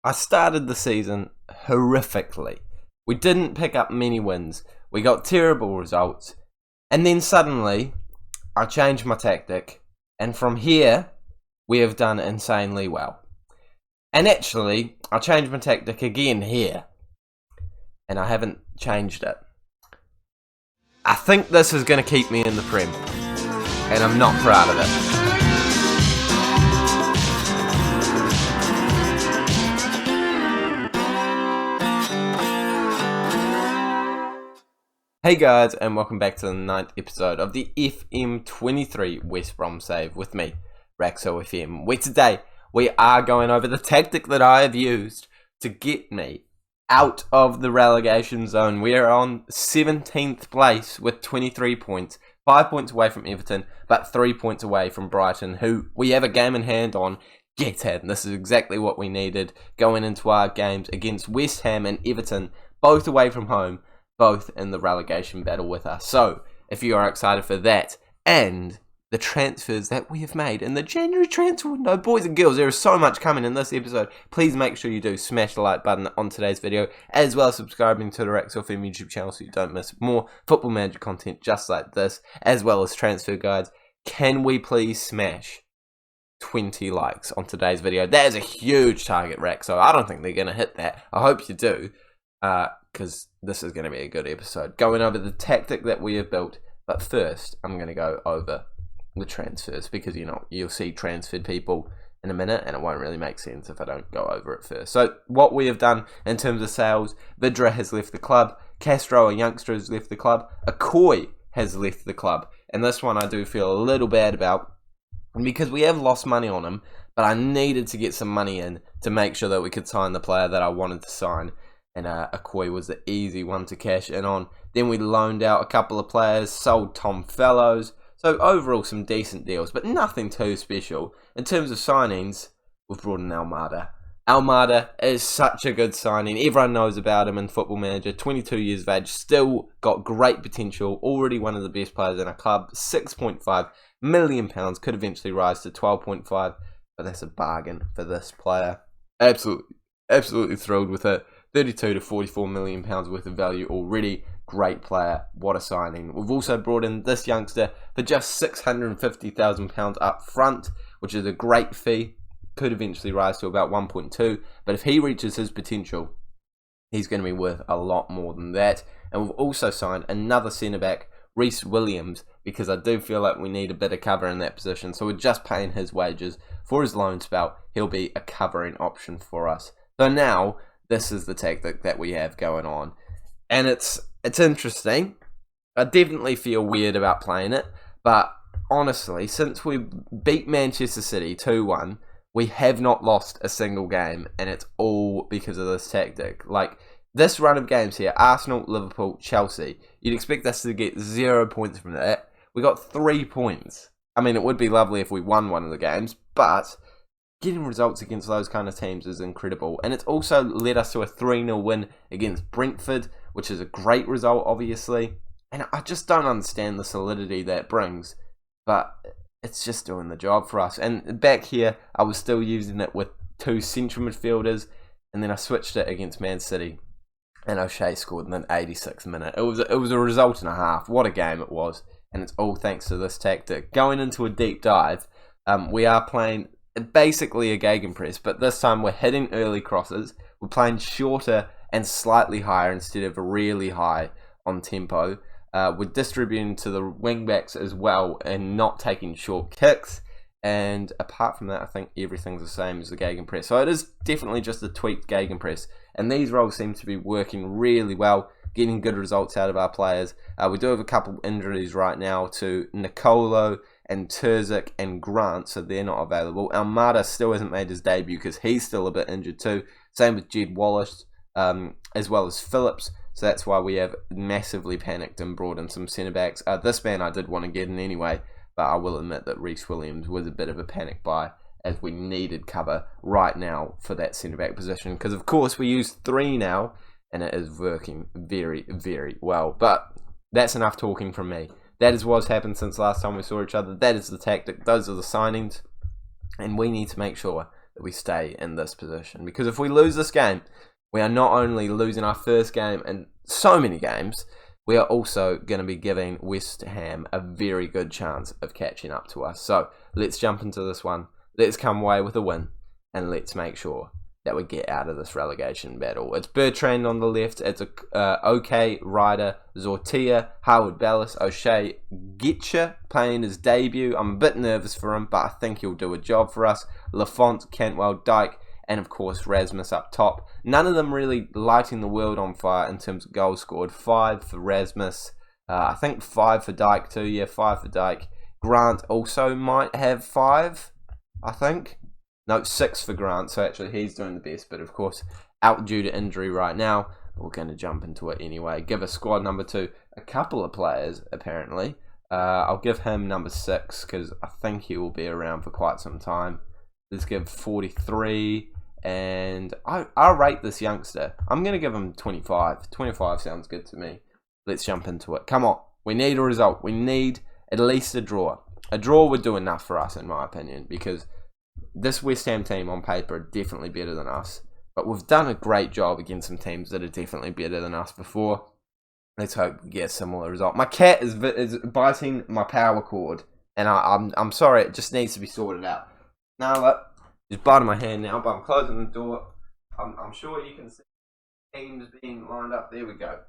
I started the season horrifically. We didn't pick up many wins. We got terrible results. And then suddenly, I changed my tactic. And from here, we have done insanely well. And actually, I changed my tactic again here. And I haven't changed it. I think this is going to keep me in the Prem. And I'm not proud of it. Hey guys, and welcome back to the 9th episode of the FM23 West Brom Save with me, Raxo FM, where today we are going over the tactic that I have used to get me out of the relegation zone. We are on 17th place with 23 points, 5 points away from Everton, but 3 points away from Brighton, who we have a game in hand on. Get at, and this is exactly what we needed going into our games against West Ham and Everton, both away from home, both in the relegation battle with us. So, if you are excited for that and the transfers that we have made in the January transfer window, boys and girls, there is so much coming in this episode. Please make sure you do smash the like button on today's video, as well as subscribing to the Rax FM YouTube channel so you don't miss more Football Manager content just like this, as well as transfer guides. Can we please smash 20 likes on today's video? That is a huge target, Rax, so I don't think they're going to hit that. I hope you do. Because this is going to be a good episode, going over the tactic that we have built. But first, I'm going to go over the transfers, because you'll see transferred people in a minute, and it won't really make sense if I don't go over it first. So what we have done in terms of sales: Vidra has left the club, Castro, a youngster, has left the club, Akoi has left the club, and this one I do feel a little bad about, because we have lost money on him, but I needed to get some money in to make sure that we could sign the player that I wanted to sign. And Akoi was the easy one to cash in on. Then we loaned out a couple of players, sold Tom Fellows. So overall some decent deals, but nothing too special. In terms of signings, we've brought in Almada. Almada is such a good signing. Everyone knows about him in Football Manager. 22 years of age, still got great potential. Already one of the best players in our club. £6.5 million, could eventually rise to 12.5. But that's a bargain for this player. Absolutely thrilled with it. 32 to 44 million pounds worth of value already. Great player. What a signing. We've also brought in this youngster for just £650,000 up front, which is a great fee. Could eventually rise to about 1.2, but if he reaches his potential, he's going to be worth a lot more than that. And we've also signed another centre-back, Rhys Williams, because I do feel like we need a bit of cover in that position. So we're just paying his wages for his loan spell. He'll be a covering option for us. So now, this is the tactic that we have going on. And it's interesting. I definitely feel weird about playing it. But honestly, since we beat Manchester City 2-1, we have not lost a single game. And it's all because of this tactic. Like, this run of games here, Arsenal, Liverpool, Chelsea, you'd expect us to get 0 points from that. We got 3 points. I mean, it would be lovely if we won one of the games, but getting results against those kind of teams is incredible. And it's also led us to a 3-0 win against Brentford, which is a great result, obviously. And I just don't understand the solidity that it brings. But it's just doing the job for us. And back here, I was still using it with 2 central midfielders. And then I switched it against Man City. And O'Shea scored in the 86th minute. It was a result and a half. What a game it was. And it's all thanks to this tactic. Going into a deep dive, we are playing basically a gegenpress, but this time we're hitting early crosses. We're playing shorter and slightly higher instead of really high on tempo. We're distributing to the wing backs as well and not taking short kicks. And apart from that, I think everything's the same as the gegenpress. So it is definitely just a tweaked gegenpress. And these roles seem to be working really well, getting good results out of our players. We do have a couple of injuries right now to Nicolo and Terzic and Grant, so they're not available. Almada still hasn't made his debut because he's still a bit injured too. Same with Jed Wallace, as well as Phillips. So that's why we have massively panicked and brought in some centre-backs. This man I did want to get in anyway, but I will admit that Rhys Williams was a bit of a panic buy, as we needed cover right now for that centre-back position. Because of course we use 3 now, and it is working very, very well. But that's enough talking from me. That is what's happened since last time we saw each other. That is the tactic. Those are the signings. And we need to make sure that we stay in this position. Because if we lose this game, we are not only losing our first game in so many games, we are also going to be giving West Ham a very good chance of catching up to us. So let's jump into this one. Let's come away with a win, and let's make sure that we get out of this relegation battle. It's Bertrand on the left. It's OK, Ryder, Zortia, Howard, Wallace, O'Shea, Getcha playing his debut. I'm a bit nervous for him, but I think he'll do a job for us. Lafont, Cantwell, Dike, and of course Rasmus up top. None of them really lighting the world on fire in terms of goals scored. 5 for Rasmus. I think 5 for Dike too. Yeah, 5 for Dike. Grant also might have 5, I think. No, 6 for Grant, so actually he's doing the best, but of course out due to injury right now. But we're going to jump into it anyway. Give us squad number 2 a couple of players, apparently. I'll give him number 6, because I think he will be around for quite some time. Let's give 43, and I'll rate this youngster. I'm going to give him 25. 25 sounds good to me. Let's jump into it. Come on, we need a result. We need at least a draw. A draw would do enough for us, in my opinion, because this West Ham team on paper are definitely better than us, but we've done a great job against some teams that are definitely better than us before. Let's hope we get a similar result. My cat is biting my power cord, and I'm sorry, it just needs to be sorted out. Now look, he's biting my hand now, but I'm closing the door. I'm sure you can see teams being lined up. There we go.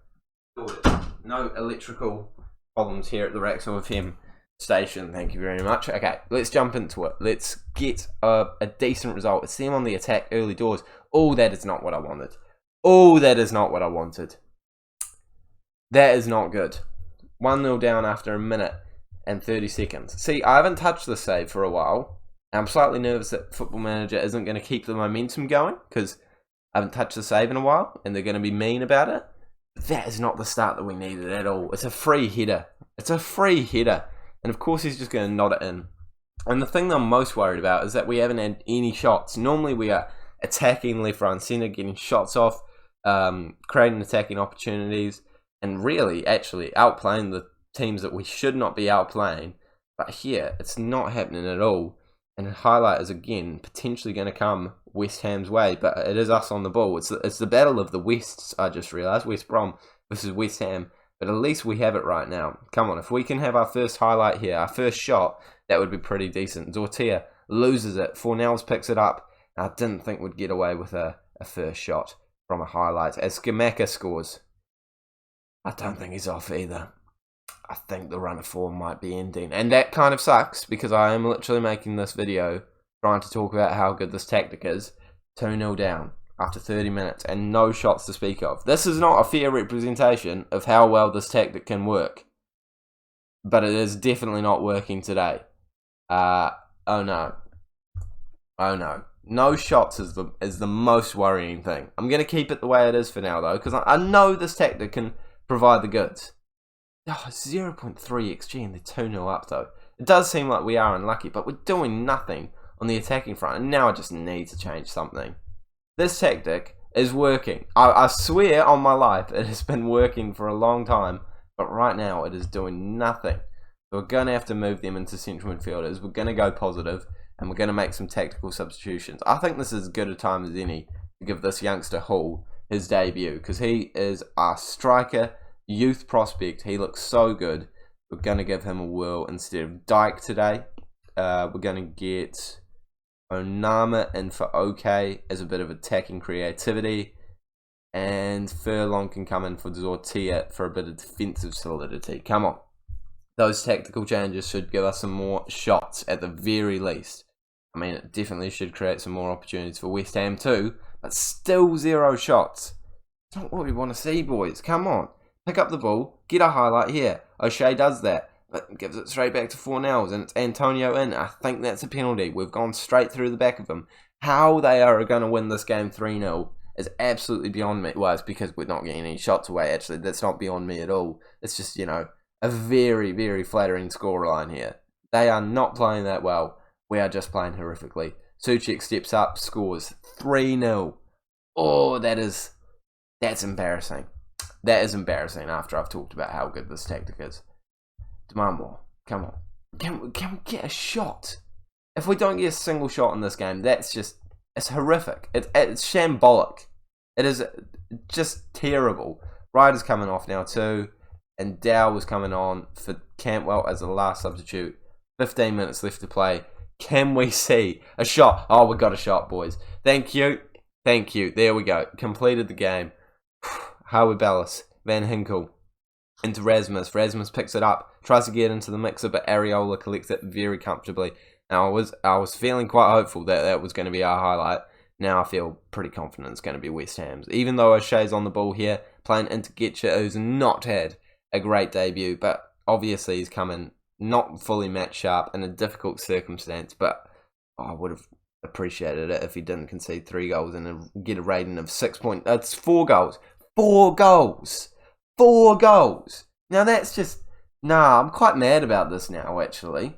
Sorted. No electrical problems here at the Wrexham FM station, thank you very much. Okay, let's jump into it. Let's get a decent result. It's them on the attack early doors. Oh, that is not what I wanted. Oh, that is not what I wanted. That is not good. 1-0 down after a minute and 30 seconds. See, I haven't touched the save for a while. I'm slightly nervous that Football Manager isn't going to keep the momentum going, because I haven't touched the save in a while, and they're going to be mean about it. But that is not the start that we needed at all. It's a free header. It's a free header. And of course he's just going to nod it in. And the thing that I'm most worried about is that we haven't had any shots. Normally we are attacking left, right and centre, getting shots off, creating attacking opportunities, and really actually outplaying the teams that we should not be outplaying. But here, it's not happening at all. And the highlight is again potentially going to come West Ham's way, but it is us on the ball. It's the battle of the Wests, I just realised. West Brom versus West Ham. But at least we have it right now. Come on, if we can have our first highlight here, our first shot, that would be pretty decent. Zortia loses it. Fornells picks it up. I didn't think we'd get away with a first shot from a highlight. As Skamaka scores, I don't think he's off either. I think the run of form might be ending. And that kind of sucks, because I am literally making this video trying to talk about how good this tactic is. 2-0 down after 30 minutes and no shots to speak of. This is not a fair representation of how well this tactic can work. But it is definitely not working today. Oh no. Oh no. No shots is the most worrying thing. I'm going to keep it the way it is for now though, because I know this tactic can provide the goods. Oh, 0.3 XG and they're 2-0 up though. It does seem like we are unlucky, but we're doing nothing on the attacking front, and now I just need to change something. This tactic is working. I swear on my life it has been working for a long time, but right now it is doing nothing. So we're going to have to move them into central midfielders. We're going to go positive, and we're going to make some tactical substitutions. I think this is as good a time as any to give this youngster Hall his debut, because he is our striker, youth prospect. He looks so good. We're going to give him a whirl instead of Dike today. We're going to get Onama in for OK as a bit of attacking creativity, and Furlong can come in for Zortia for a bit of defensive solidity. Come on. Those tactical changes should give us some more shots at the very least. I mean, it definitely should create some more opportunities for West Ham too, but still 0 shots. It's not what we want to see, boys. Come on. Pick up the ball, get a highlight here. O'Shea does that, but gives it straight back to Fornells, and it's Antonio in. I think that's a penalty. We've gone straight through the back of him. How they are going to win this game 3-0 is absolutely beyond me. Well, it's because we're not getting any shots away, actually. That's not beyond me at all. It's just, you know, a very, very flattering scoreline here. They are not playing that well. We are just playing horrifically. Suchek steps up, scores 3-0. Oh, that's embarrassing. That is embarrassing after I've talked about how good this tactic is. Demand more. Come on. Can we get a shot? If we don't get a single shot in this game, that's just It's horrific. It's shambolic. It is just terrible. Ryder's coming off now too, and Dow was coming on for Cantwell as the last substitute. 15 minutes left to play. Can we see a shot? Oh, we got a shot, boys. Thank you. Thank you. There we go. Completed the game. Howard Wallace, Van Hinkel, into Rasmus. Rasmus picks it up, tries to get into the mixer, but Areola collects it very comfortably. Now, I was feeling quite hopeful that that was going to be our highlight. Now I feel pretty confident it's going to be West Ham's. Even though O'Shea's on the ball here, playing into Getcha, who's not had a great debut, but obviously he's coming not fully match sharp in a difficult circumstance, but I would have appreciated it if he didn't concede 3 goals and get a rating of 6 points. It's 4 goals. 4 goals! 4 goals! Now that's just... Nah, I'm quite mad about this now, actually.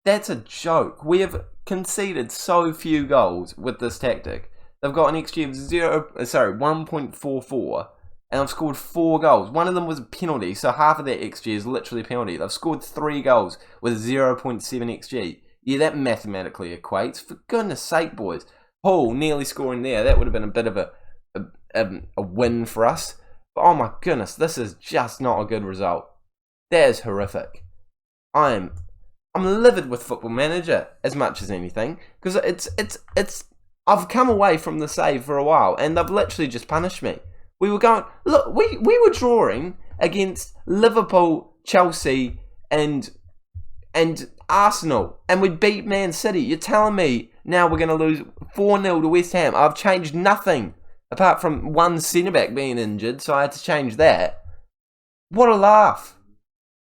That's a joke. We have conceded so few goals with this tactic. They've got an XG of 1.44, and I've scored 4 goals. One of them was a penalty, so half of that XG is literally a penalty. They've scored 3 goals with 0.7 XG. Yeah, that mathematically equates. For goodness sake, boys. Hull nearly scoring there. That would have been a bit of a win for us. But oh my goodness, this is just not a good result. That is horrific. I'm livid with Football Manager as much as anything, because it's I've come away from the save for a while and they've literally just punished me. We were going, look, we were drawing against Liverpool, Chelsea and Arsenal, and we beat Man City. You're telling me now we're going to lose 4-0 to West Ham? I've changed nothing apart from one centre-back being injured, so I had to change that. What a laugh.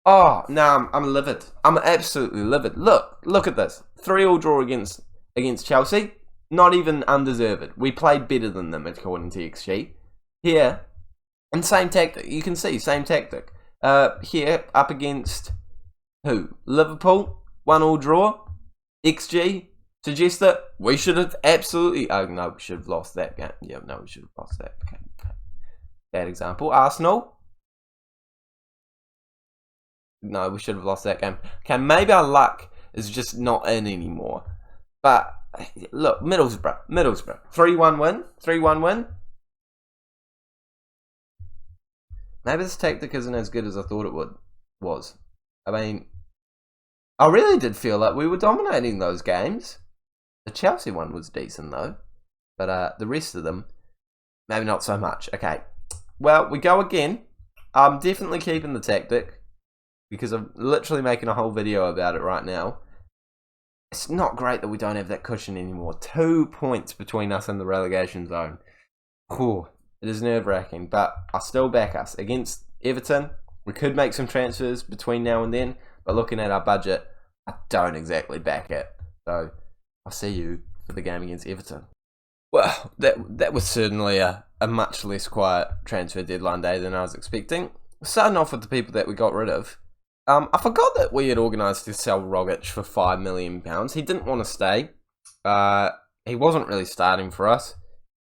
Oh, no, I'm livid. I'm absolutely livid. Look at this. 3-3 draw against Chelsea. Not even undeserved. We played better than them, according to XG. Here, and same tactic. You can see, same tactic. Here, up against who? Liverpool. 1-1 draw. XG suggests that we should have absolutely... Oh, no, we should have lost that game. Yeah, no, we should have lost that. Okay. Bad example. Arsenal. No, we should have lost that game. Okay, maybe our luck is just not in anymore. But, look, Middlesbrough. 3-1 win. 3-1 win. Maybe this tactic isn't as good as I thought it was. I mean, I really did feel like we were dominating those games. The Chelsea one was decent, though. But the rest of them, maybe not so much. Okay, well, we go again. I'm definitely keeping the tactic, because I'm literally making a whole video about it right now. It's not great that we don't have that cushion anymore. 2 points between us and the relegation zone. Whew, it is nerve-wracking, but I still back us. Against Everton, we could make some transfers between now and then, but looking at our budget, I don't exactly back it. So, I'll see you for the game against Everton. Well, that was certainly a much less quiet transfer deadline day than I was expecting. Starting off with the people that we got rid of. I forgot that we had organised to sell Rogic for £5 million. He didn't want to stay. He wasn't really starting for us.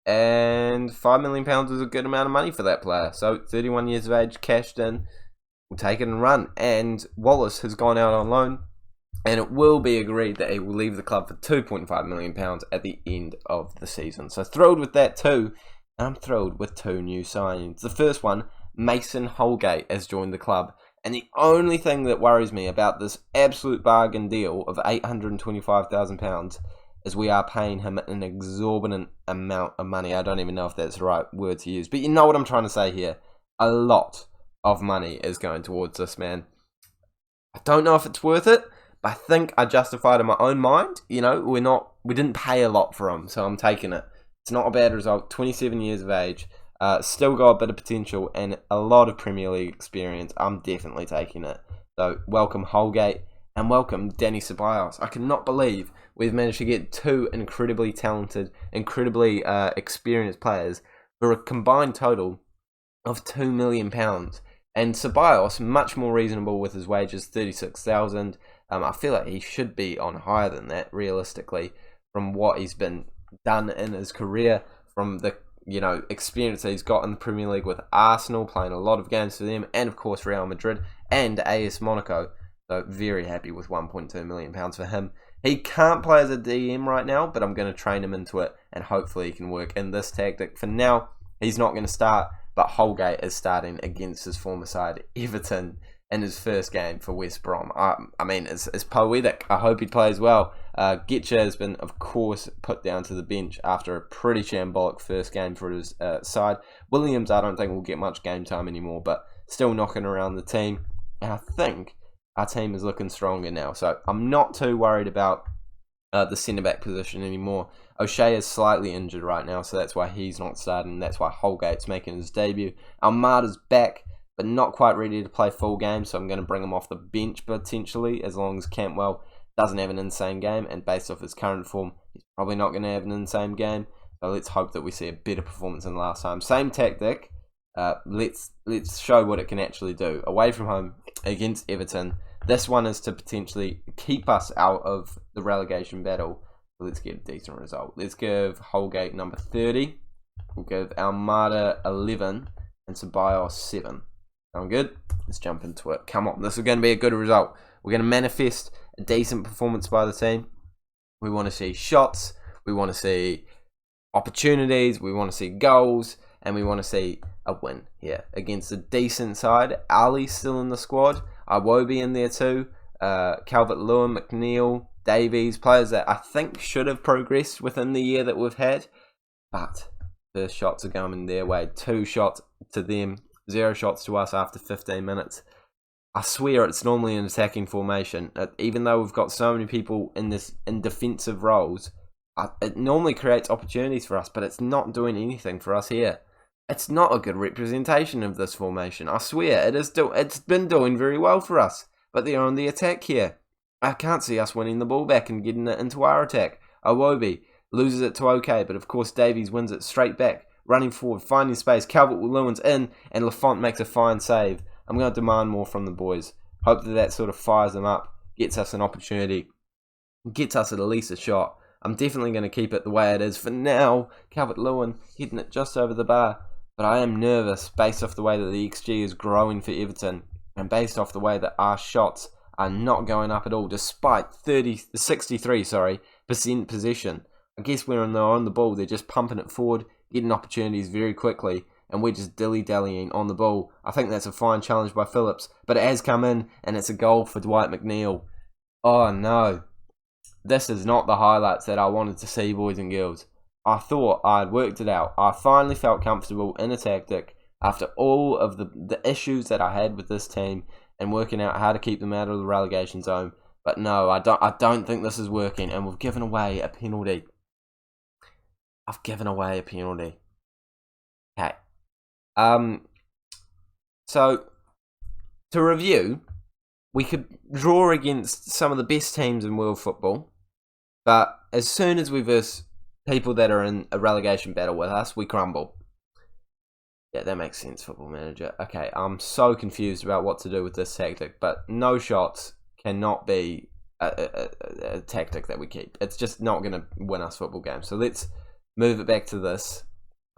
And £5 million is a good amount of money for that player. So, 31 years of age, cashed in. We'll take it and run. And Wallace has gone out on loan. And it will be agreed that he will leave the club for £2.5 million at the end of the season. So, thrilled with that too. And I'm thrilled with 2 new signings. The first one, Mason Holgate, has joined the club. And the only thing that worries me about this absolute bargain deal of £825,000 is we are paying him an exorbitant amount of money. I don't even know if that's the right word to use. But you know what I'm trying to say here. A lot of money is going towards this man. I don't know if it's worth it, but I think I justified in my own mind. You know, we didn't pay a lot for him, so I'm taking it. It's not a bad result. 27 years of age. Still got a bit of potential and a lot of Premier League experience. I'm definitely taking it. So, welcome Holgate and welcome Danny Ceballos. I cannot believe we've managed to get 2 incredibly talented, incredibly experienced players for a combined total of £2 million. And Ceballos, much more reasonable with his wages, 36,000. I feel like he should be on higher than that, realistically, from what he's been done in his career, from the experience that he's got in the Premier League with Arsenal, playing a lot of games for them, and of course Real Madrid and AS Monaco. So very happy with £1.2 million for him. He can't play as a DM right now, but I'm going to train him into it, and hopefully he can work in this tactic. For now, he's not going to start, but Holgate is starting against his former side, Everton, in his first game for West Brom. I mean, it's poetic. I hope he plays well. Getcha has been, of course, put down to the bench after a pretty shambolic first game for his side. Williams, I don't think will get much game time anymore, but still knocking around the team. And I think our team is looking stronger now, so I'm not too worried about the centre-back position anymore. O'Shea is slightly injured right now, so that's why he's not starting. That's why Holgate's making his debut. Almada's back, but not quite ready to play full game, so I'm going to bring him off the bench potentially, as long as Campbell doesn't have an insane game, and based off his current form, he's probably not going to have an insane game. So let's hope that we see a better performance than last time. Same tactic. Let's show what it can actually do. Away from home against Everton. This one is to potentially keep us out of the relegation battle. Let's get a decent result. Let's give Holgate number 30. We'll give Almada 11 and Ceballos 7. Sound good? Let's jump into it. Come on, this is going to be a good result. We're going to manifest a decent performance by the team. We want to see shots. We want to see opportunities. We want to see goals. And we want to see a win here against a decent side. Ali's still in the squad. Iwobi in there too. Calvert-Lewin, McNeil, Davies, players that I think should have progressed within the year that we've had. But first shots are going their way. 2 shots to them, 0 shots to us after 15 minutes. I swear it's normally an attacking formation. Even though we've got so many people in defensive roles, it normally creates opportunities for us, but it's not doing anything for us here. It's not a good representation of this formation. I swear, it's been doing very well for us, but they're on the attack here. I can't see us winning the ball back and getting it into our attack. Iwobi loses it to OK, but of course Davies wins it straight back, running forward, finding space. Calvert-Lewin's in, and Lafont makes a fine save. I'm going to demand more from the boys. Hope that sort of fires them up, gets us an opportunity, gets us at least a shot. I'm definitely going to keep it the way it is for now. Calvert-Lewin hitting it just over the bar. But I am nervous based off the way that the XG is growing for Everton, and based off the way that our shots are not going up at all, despite 63% possession. I guess when they're on the ball, they're just pumping it forward, getting opportunities very quickly, and we're just dilly-dallying on the ball. I think that's a fine challenge by Phillips, but it has come in, and it's a goal for Dwight McNeil. Oh no. This is not the highlights that I wanted to see, boys and girls. I thought I'd worked it out. I finally felt comfortable in a tactic after all of the issues that I had with this team and working out how to keep them out of the relegation zone. But no, I don't think this is working, and we've given away a penalty. I've given away a penalty. Okay. So to review, we could draw against some of the best teams in world football, but as soon as we verse people that are in a relegation battle with us, we crumble. Yeah, that makes sense, Football Manager. Okay, I'm so confused about what to do with this tactic, but no shots cannot be a tactic that we keep. It's just not going to win us football games. So let's move it back to this.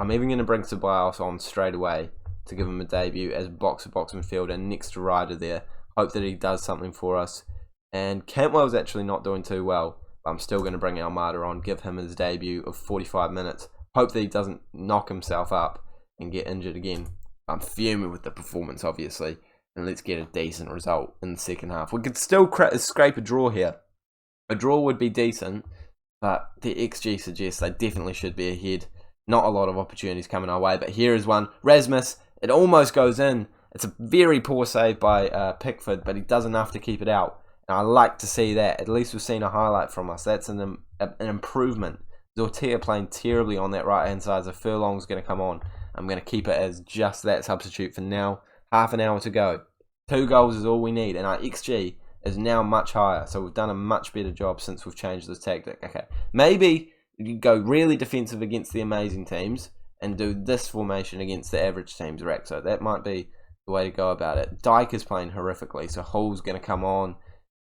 I'm even going to bring Ceballos on straight away to give him a debut as box-to-box midfielder next to Ryder there. Hope that he does something for us. And Cantwell's actually not doing too well. I'm still going to bring Almada on, give him his debut of 45 minutes. Hope that he doesn't knock himself up and get injured again. I'm fuming with the performance, obviously. And let's get a decent result in the second half. We could still scrape a draw here. A draw would be decent, but the XG suggests they definitely should be ahead. Not a lot of opportunities coming our way, but here is one. Rasmus, it almost goes in. It's a very poor save by Pickford, but he does enough to keep it out. And I like to see that. At least we've seen a highlight from us. That's an improvement. Zortea playing terribly on that right-hand side, so Furlong's going to come on. I'm going to keep it as just that substitute for now. Half an hour to go. 2 goals is all we need, and our XG is now much higher. So we've done a much better job since we've changed this tactic. Okay, maybe you go really defensive against the amazing teams and do this formation against the average teams, Rack. So that might be the way to go about it. Dike is playing horrifically, so Hall's going to come on.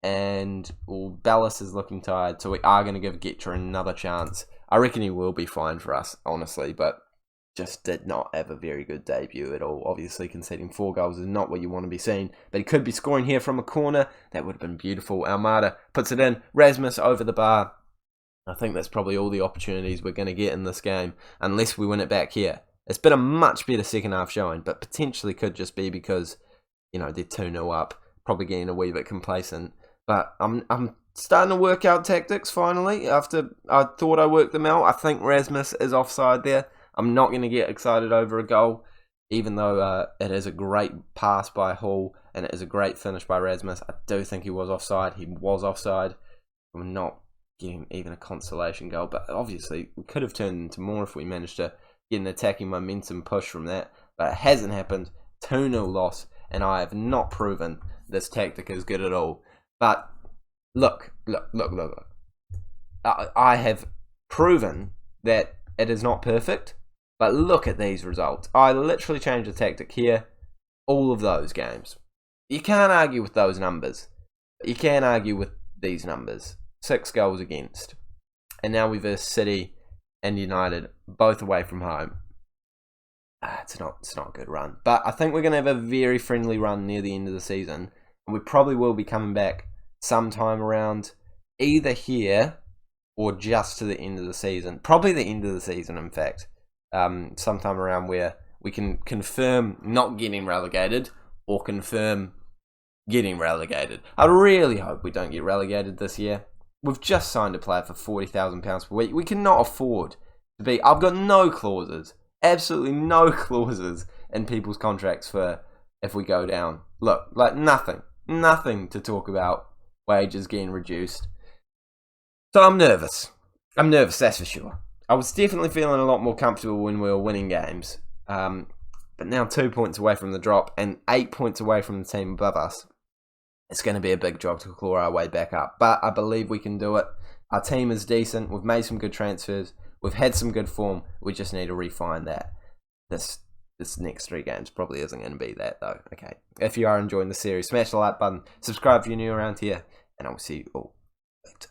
And Wallace is looking tired, so we are going to give Getcher another chance. I reckon he will be fine for us, honestly, but just did not have a very good debut at all. Obviously, conceding 4 goals is not what you want to be seeing, but he could be scoring here from a corner. That would have been beautiful. Almada puts it in. Rasmus over the bar. I think that's probably all the opportunities we're going to get in this game, unless we win it back here. It's been a much better second half showing, but potentially could just be because, they're 2-0 up, probably getting a wee bit complacent. But I'm starting to work out tactics finally, after I thought I worked them out. I think Rasmus is offside there. I'm not going to get excited over a goal, even though it is a great pass by Hall and it is a great finish by Rasmus. I do think he was offside. He was offside. I'm not getting even a consolation goal, but obviously we could have turned into more if we managed to get an attacking momentum push from that. But it hasn't happened. 2-0 loss, and I have not proven this tactic is good at all. But look. I have proven that it is not perfect. But look at these results. I literally changed the tactic here. All of those games. You can't argue with those numbers. You can argue with these numbers. 6 goals against. And now we verse City and United, both away from home. It's not a good run. But I think we're going to have a very friendly run near the end of the season. And we probably will be coming back sometime around either here or just to the end of the season. Probably the end of the season, in fact. Sometime around where we can confirm not getting relegated or confirm getting relegated. I really hope we don't get relegated this year. We've just signed a player for £40,000 per week. We cannot afford to be... I've got no clauses, absolutely no clauses in people's contracts for if we go down. Look, like nothing to talk about wages getting reduced. So I'm nervous, that's for sure. I was definitely feeling a lot more comfortable when we were winning games. But now 2 points away from the drop and 8 points away from the team above us. It's going to be a big job to claw our way back up. But I believe we can do it. Our team is decent. We've made some good transfers. We've had some good form. We just need to refine that. This next 3 games probably isn't going to be that, though. Okay. If you are enjoying the series, smash the like button. Subscribe if you're new around here. And I will see you all later.